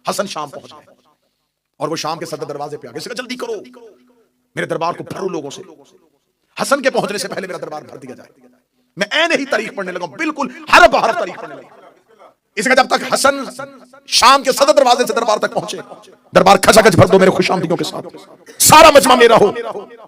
हसन शाम पहुंच गए और वो शाम के सदर दरवाजे पे आ गए। इसका जल्दी करो, मेरे दरबार को भरो लोगों से। हसन के पहुंचने से पहले मेरा दरबार भर दिया जाए। मैं ऐन ही तारीख पढ़ने लगा, बिल्कुल हरफ हरफ तारीख पढ़ने लगा। इसका जब तक हसन शाम के सदर दरवाजे से दरबार तक पहुंचे, दरबार खचाखच भर दो मेरे खुशामदीदों के साथ, सारा मजमा मेरा हो,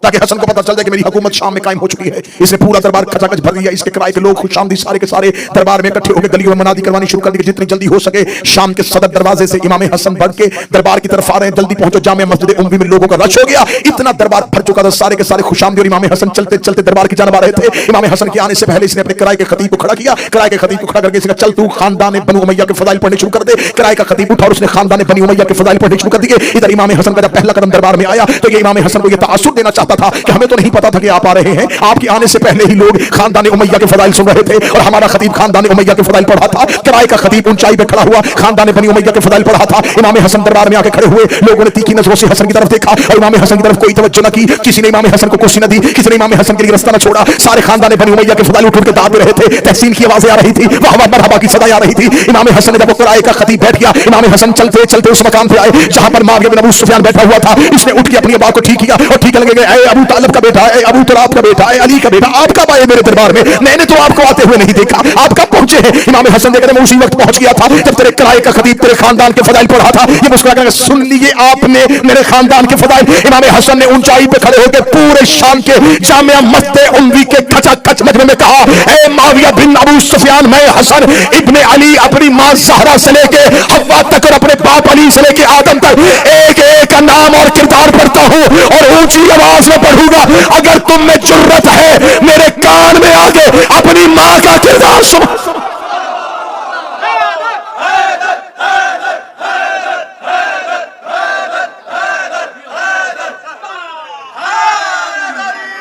ताकि हसन को पता चल जाए कि मेरी हुकूमत शाम में कायम हो चुकी है। इसने पूरा दरबार खचाखच भर दिया। इसके किराए के लोग खुशामदी सारे के सारे दरबार में इकट्ठे होकर गलियों में मनादी करवानी शुरू कर दी, जितनी जल्दी हो सके। शाम के सदर दरवाजे से इमाम हसन बढ़ के दरबार की तरफ आ रहे हैं। जल्दी पहुंचो, जामे मस्जिद उम्मी में लोगों का रश हो गया। इतना दरबार भर चुका था, सारे के सारे खुशामदी और इमाम हसन चलते चलते दरबार की जानब आ रहे थे। इमाम हसन के आने से पहले इसने अपने किराए के खतीब को खड़ा किया। किराए के खतीब को खड़ा करके इसने चल तू खानदान बनु उमैया के फजाइल पढ़ने शुरू कर दे। किराए का खतीब उठा और उसने खानदान बनी उमैया के फजाइल पढ़ने शुरू कर दिए। इधर इमाम हसन का जब पहला कदम दरबार में आया तो ये इमाम हसन को ये तासुर देना चाहता था कि हमें तो नहीं पता था कि आप आ रहे हैं, आपके आने से पहले ही लोग खानदान उमैया के फजाइल सुन रहे थे और हमारा खतीब खानदान उमैया के फजाइल पढ़ा था। किराए का खतीब ऊंचाई पे खड़ा हुआ खानदान बनी उमैया के फजाइल पढ़ा था। इमाम हसन दरबार में आके खड़े हुए। लोगों ने तीखी नजरों से हसन की तरफ देखा और इमाम हसन की तरफ कोई तवज्जो न की। किसी ने इमाम हसन को कुर्सी न दी, किसी ने इमाम हसन के लिए रास्ता न छोड़ा। सारे खानदान बनी उमैया के फजाइल उठ उठ के दाद दे रहे थे। तहसीन की आवाजें आ रही थी, वाह वाह मरहबा की सदाएं आ रही थी। इमाम हसन ने जब किराए का खतीब बैठ गया, इमाम हसन चलते चलते उस मकाम पे आए जहां पर मुआविया बिन अबू सुफियान बैठा हुआ था। इसने उठ के अपनी बात को ठीक किया और ठीक लगे गए, ए अबू तालिब का बेटा, ए अबू तुराब का बेटा, ए अली का बेटा, आप कब आए मेरे दरबार में? मैंने तो आपको आते हुए नहीं देखा, आप कब पहुंचे हैं? इमाम हसन ने कहा मैं उसी वक्त पहुंच गया था जब तेरे किराए का खतीब तेरे खानदान के फजाइल पढ़ा था। ये मुस्कुरा कर सुन लिए आपने मेरे खानदान के फजाइल। इमाम हसन ने ऊंचाई पे खड़े होकर पूरे शाम के जामिया मस्जिद उम्मी के खचाखच मजमे में कहा, ए मुआविया बिन अबू सुफियान, मैं हसन इब्ने अली अपनी मां ज़हरा से लेके हव्वा तक और अपने बाप अली से लेके आदम तक एक एक का नाम और किरदार पढ़ता हूं और ऊंची आवाज में पढ़ूंगा। अगर तुम में जुर्रत है मेरे कान में आके अपनी मां का किरदार सुनो।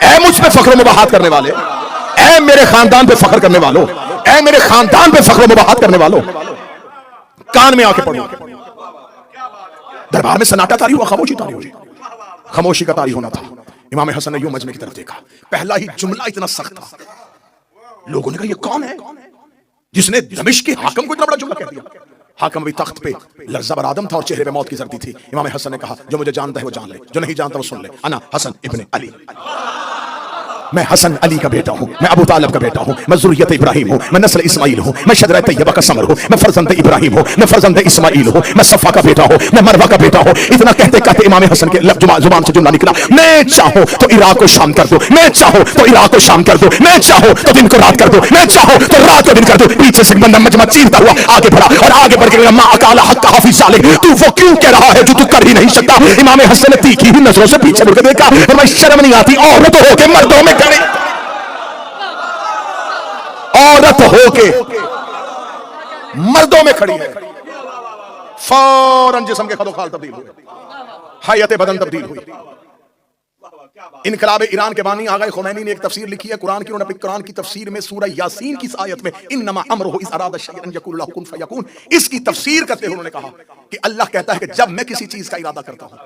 ऐ मुझ पे फख्र मुबाहत करने वाले, ऐ मेरे खानदान पे फख्र करने वालों, ऐ मेरे खानदान पे फख्र मुबाहत करने वालों, कान में आके पढ़ो। दरबार में सन्नाटा तारी हुआ, खामोशी तारी हुई। खामोशी का तारी होना था। इमाम हसन ने यूं मजमे की तरफ देखा। पहला ही जुमला इतना सख्त था, लोगों ने कहा ये कौन है जिसने दमिश्क के हाकिम को इतना बड़ा जुमला कह दिया? हाकिम भी तख्त पे लर्ज़ा बर आदम था और चेहरे पे मौत की जर्दी थी। इमाम हसन ने कहा जो मुझे जानता है वो जान ले, जो नहीं जानता वो सुन ले। अना हसन इब्ने अली, मैं हसन अली का बेटा हूं, मैं अबू तालिब का बेटा हूं, मैं ज़ुर्रियत इब्राहिम हूं, मैं नस्ल इस्माइल हूं, मैं शजरा तैयबा का समर हूं, मैं फर्जंद इब्राहिम हूं, मैं फर्जंद इस्माइल हूं, मैं सफ़ा का बेटा हूं, मैं मरवा का बेटा हूं। इतना कहते कहते इमाम हसन के जुबान से जुमला निकला, मैं चाहूं तो इराक को शाम कर दो, मैं चाहूं तो इराक को शाम कर दो, मैं चाहूं तो दिन को रात कर दो, मैं चाहूं तो रात को दिन कर दो। पीछे से बंदा मजमा चीरता हुआ आगे बढ़ा और आगे बढ़ के मा अकाला हक का हाफिज सालिक, तू वो क्यों कह रहा है जो तू कर ही नहीं सकता? इमाम हसन ने तीखी हुई नजरों से पीछे मुड़ के देखा और मैं शर्म नहीं आती औरत होके मर्दों में खड़े, औरत होके मर्दों में खड़ी है। फौरन जिस्म के खदोखाल तब्दील हुए, हयत बदन तब्दील हुई। इनकलाब ईरान के बानी आगा खुमैनी ने एक तफसीर लिखी है कुरान की। उन्होंने अपनी कुरान की तफसीर में सूरह यासीन की इस आयत में इन्नमा अमरुहु इज़ अरादा शैअन यकुल लहु कुन फयकुन, इसकी तफसीर करते हुए उन्होंने कहा कि अल्लाह कहता है कि जब मैं किसी चीज का इरादा करता हूं,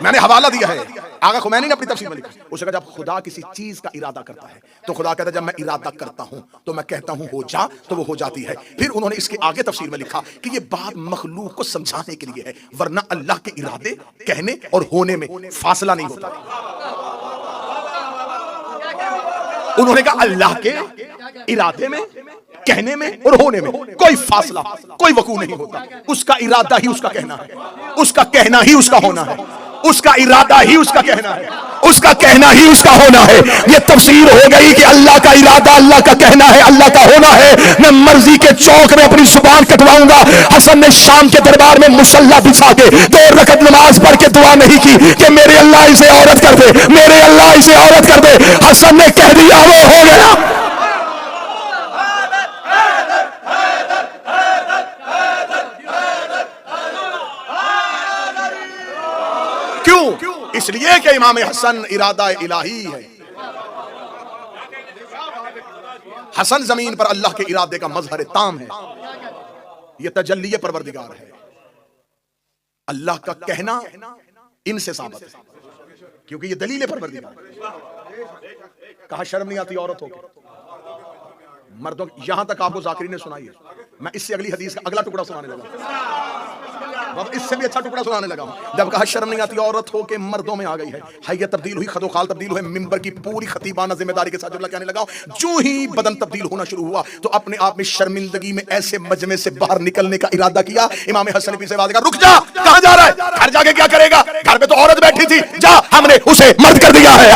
मैंने हवाला दिया है, आगा खुमैनी ने अपनी तफसीर में लिखा, उसने कहा जब खुदा किसी चीज का इरादा करता है तो खुदा कहता है जब मैं इरादा करता हूं तो मैं कहता हूं हो जा तो वो हो जाती है। फिर उन्होंने इसके आगे तफसीर में लिखा कि ये बात मखलूक को समझाने के लिए है, वरना अल्लाह के इरादे कहने और होने में फासला नहीं होता। उन्होंने कहा अल्लाह के इरादे में, कहने में और होने में कोई फासला, कोई वकू नहीं होता। उसका इरादा ही उसका कहना है, उसका कहना ही उसका होना है, उसका इरादा ही उसका कहना है, उसका कहना ही उसका होना है। ये तफसीर हो गई कि अल्लाह का इरादा अल्लाह का कहना है, अल्लाह का होना है। मैं मर्जी के चौक में अपनी जुबान कटवाऊंगा। हसन ने शाम के दरबार में मुसल्ला बिछा के 2 रकअत नमाज पढ़ के दुआ नहीं की कि मेरे अल्लाह इसे औरत कर दे, मेरे अल्लाह इसे औरत कर दे। हसन ने कह दिया वो हो गया। क्यों? इसलिए कि इमाम हसन इरादा इलाही है। हसन जमीन पर अल्लाह के इरादे का मजहर ताम है, यह तजल्ली परवरदिगार है। अल्लाह का कहना इनसे साबित है क्योंकि यह दलील परवरदिगार। कहा शर्म नहीं आती औरत होकर मर्दों, यहां तक आपको जाकिरी ने सुनाई है, मैं इससे अगली हदीस का अगला टुकड़ा सुनाने लगा, इससे भी अच्छा टुकड़ा सुनाने लगा हूं। जब कहा शर्म नहीं आती औरत हो के मर्दों में आ गई है, हैयत तब्दील हुई, खदोखाल तब्दील हुए, मिंबर की पूरी खतीबाना जिम्मेदारी के साथ जुमला कहने लगा। जो ही बदन तब्दील होना शुरू हुआ तो अपने आप में शर्मिंदगी में ऐसे मजमे से बाहर निकलने का इरादा किया। इमाम हसन पीछे आवाज कहा, रुक जा, कहां जा रहा है? घर जाके क्या करेगा? घर पे तो औरत बैठी थी, जा, हमने उसे मर्द कर दिया है,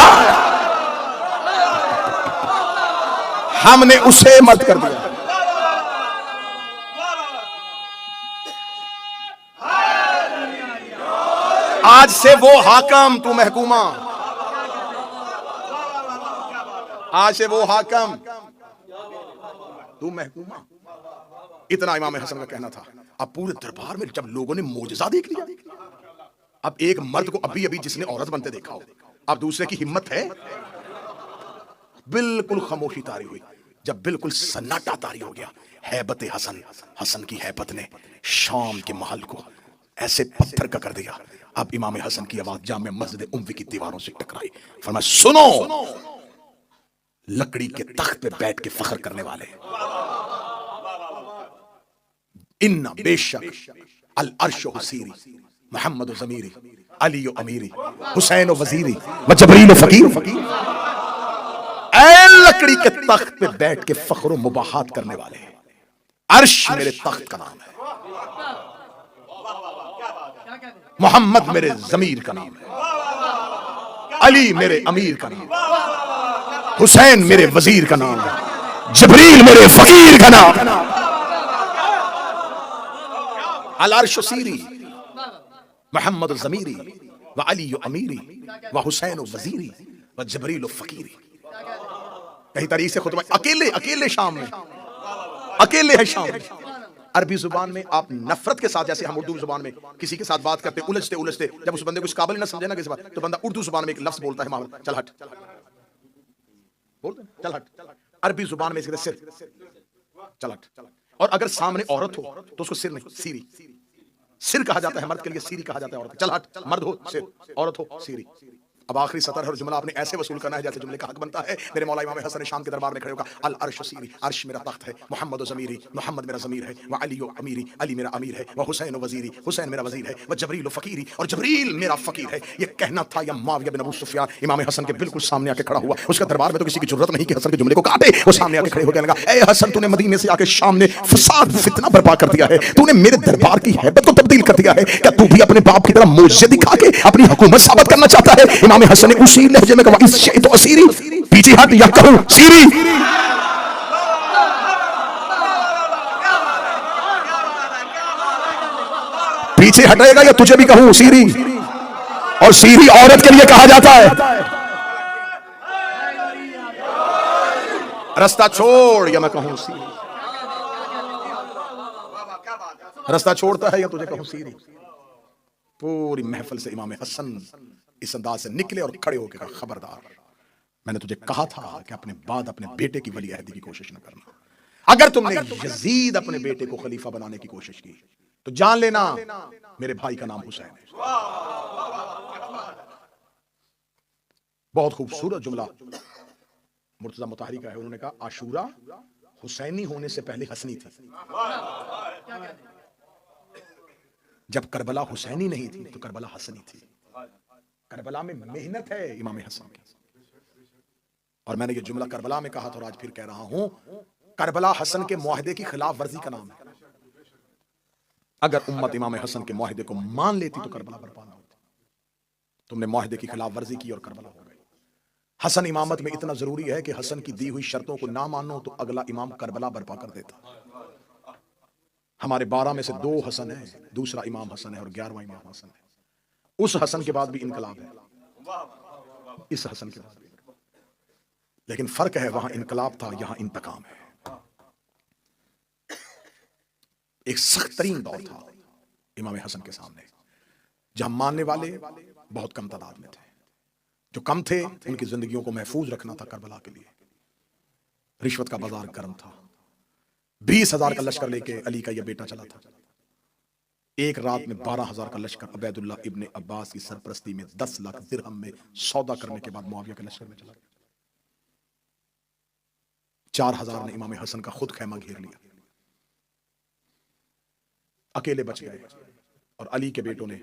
हमने उसे मर्द कर दिया। आज से वो हाकम, तू महकूमा, आज से वो हाकम, तू महकूमा। इतना इमाम हसन का कहना था। अब पूरे दरबार में जब लोगों ने मोजज़ा देख लिया, अब एक मर्द को अभी अभी जिसने औरत बनते देखा हो, अब दूसरे की हिम्मत है? बिल्कुल खामोशी तारी हुई। जब बिल्कुल सन्नाटा तारी हो गया, हैबत हसन, हसन की हैबत ने शाम के महल को ऐसे पत्थर का कर दिया। अब इमाम हसन की आवाज जामे मस्जिद उम्वी की दीवारों से टकराई। फरमाया, सुनो लकड़ी के तख्त पे बैठ के फख्र करने वाले, इन्ना बेशक अल अर्श हुसीरी, मोहम्मद ज़मीरी, अली अमीरी, हुसैन वजीरी, व जबरील फकीर। ऐ लकड़ी के तख्त पे बैठ के फख्र मुबाहात करने वाले, अर्श मेरे तख्त का नाम है, मोहम्मद मेरे जमीर का नाम है, अली मेरे अमीर का नाम है, हुसैन मेरे वजीर का नाम है, जबरील मेरे फकीर का नाम है। अल अर्श सीरी, मोहम्मद जमीरी, व अली अमीरी, व हुसैन वजीरी, व जबरील फकीरी। कहीं तरीके से खुतबा अकेले अकेले शाम में, अकेले है शाम में। अरबी जुबान में आप नफरत के साथ, जैसे हम उर्दू जुबान में किसी के साथ बात करते उलझते उलझते, जब उस बंदे को इस काबिल न समझे ना किसी बात, तो बंदा उर्दू जुबान में एक लफ्ज बोलता है, मामला चल हट, बोलते चल हट। अरबी जुबान में इसके सिर, चल हट। और अगर सामने औरत हो तो उसको सिर नहीं, सीरी, सिर कहा जाता है मर्द के लिए, सीरी कहा जाता है औरत। चल हट, मर्द हो सिर, औरत हो सीरी। अब आखिरी सतर और जुमला आपने ऐसे वसूल करना है जैसे जुमले का हक बनता है। मेरे मौला इमाम हसन शाम के दरबार में खड़े होगा, अल अर्श सीरी, अर्श मेरा तख्त है, मोहम्मद ज़मीरी, मोहम्मद मेरा ज़मीर है, व अली अमीरी, अली मेरा अमीर है, व हुसैन वजीरी, हुसैन मेरा वजीर है, व जबरील फकीरी, और जबरील मेरा फकीर है। ये कहना था या मुआविया बिन अबू सुफियान इमाम हसन के बिल्कुल सामने आके खड़ा हुआ। उसका दरबार में तो किसी की जरूरत नहीं कि हसन के जुमले को काटे। वो सामने आके खड़े होकर लगा, ए हसन, तूने मदीने से आके शाम में फसाद फितना बर्पा कर दिया है, तूने मेरे दरबार की हैबत को तब्दील कर दिया है। क्या तू भी अपने बाप की तरह मोजे दिखा के अपनी हुकूमत साबित करना चाहता है? इमाम हसन ने उसी लहजे में कहा, इस शे तो असीरी, पीछे हट या कहूं सीरी। पीछे हटेगा या तुझे भी कहूं सीरी? और सीरी औरत के लिए कहा जाता है। रास्ता छोड़ या मैं कहूं सीरी। रास्ता छोड़ता है या तुझे कहूं सीरी। पूरी महफिल से इमाम हसन इस अंदाज से निकले और खड़े होकर कहा, खबरदार, मैंने तुझे कहा था कि अपने बाद अपने बेटे की वली अहदी की कोशिश न करना। अगर तुमने यजीद अपने बेटे को खलीफा बनाने की कोशिश की तो जान लेना मेरे भाई का नाम हुसैन है। बहुत खूबसूरत जुमला मुर्तजा मुताहरी का है। उन्होंने कहा, आशूरा हुसैनी होने से पहले हसनी थी। जब करबला हुसैनी नहीं थी तो करबला हसनी थी। करबला में मेहनत है इमाम हसन की। और मैंने ये जुमला करबला में कहा था और आज फिर कह रहा हूं, करबला हसन के मुआहदे की खिलाफ वर्जी का नाम है। अगर उम्मत इमाम हसन के मुआहदे को मान लेती तो करबला बर्पा ना होती। तुमने मुआहदे की खिलाफ वर्जी की और करबला हो गई। हसन इमामत में इतना जरूरी है कि हसन की दी हुई शर्तों को ना मानो तो अगला इमाम करबला बर्पा कर देता। हमारे 12 में से 2 हसन है, दूसरा इमाम हसन है और 11वां इमाम हसन है। उस हसन के बाद भी इनकलाब है, इस हसन के बाद भी। लेकिन फर्क है, वहां इनकलाब था, यहां इंतकाम है। एक सख्त तरीन दौर था इमाम हसन के सामने, जहां मानने वाले बहुत कम तादाद में थे। जो कम थे उनकी जिंदगियों को महफूज रखना था करबला के लिए। रिश्वत का बाजार गर्म था। 20,000 का लश्कर लेके अली का यह बेटा चला था। एक रात में 12,000 का लश्कर अबैदुल्लाह इब्ने अब्बास की सरपरस्ती में 10 लाख दिरहम में सौदा करने के बाद मुआविया के लश्कर में चला गया। 4,000 ने इमाम हसन का खुद खैमा घेर लिया। अकेले बच गए और अली के बेटों ने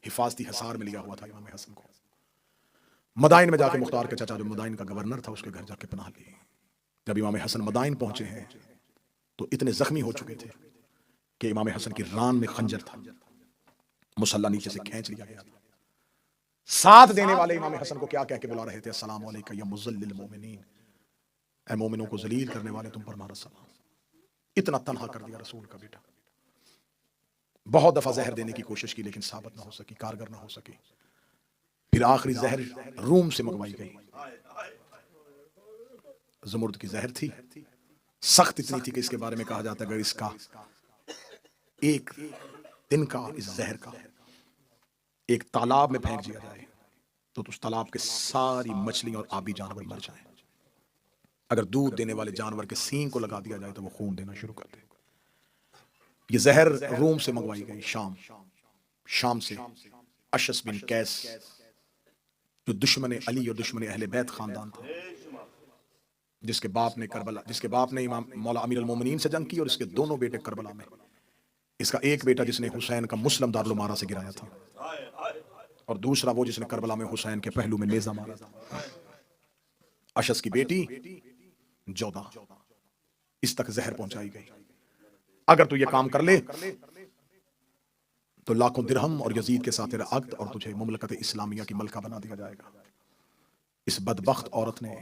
हिफाजती हसार में लिया हुआ था इमाम हसन को। मदाइन में जाके मुख्तार के चाचा जो मदाइन का गवर्नर था उसके घर जाके पनाह ली। जब इमाम हसन मदाइन पहुंचे हैं तो इतने जख्मी हो चुके थे कि इमाम हसन की रान में खंजर था, मुसल्ला नीचे से खींच लिया गया था। साथ देने वाले इमाम हसन को क्या कह के बुला रहे थे? अस्सलाम वालेकुम या मुज़ल्लिल मोमिनीन, ऐ मोमिनों को जलील करने वाले तुम पर हमारा सलाम। इतना तनहा कर दिया रसूल का बेटा। बहुत दफा जहर देने की कोशिश की लेकिन साबित ना हो सकी, कारगर ना हो सकी। फिर आखिरी जहर रूम से मंगवाई गई। जमुर्द की जहर थी, सख्त इतनी थी कि इसके बारे में कहा जाता है अगर इसका एक दिन का इस जहर का एक तालाब में फेंक दिया जाए तो उस तालाब के सारी मछलियां और आबी जानवर मर जाएं। अगर दूध देने वाले जानवर के सींग को लगा दिया जाए तो वो खून देना शुरू कर दे। ये जहर रोम से मंगवाई गई, शाम से। अशस बिन कैस जो दुश्मन अली और दुश्मन अहले बैत खानदान था, जिसके बाप ने इमाम मौला अमीर अल मोमिनीन से जंग की और इसके दोनों बेटे करबला में। इसका एक बेटा जिसने हुसैन का मुस्लिम दारुल उमारा से गिराया था और दूसरा वो जिसने करबला में हुसैन के पहलू में नेजा मारा था। अशस की बेटी जोधा, इस तक जहर पहुंचाई गई। अगर तू ये काम कर ले तो लाखों दिरहम और यजीद के साथ तेरा अक्द और तुझे मुमलकत इस्लामिया की मलका बना दिया जाएगा। इस बदबख्त औरत ने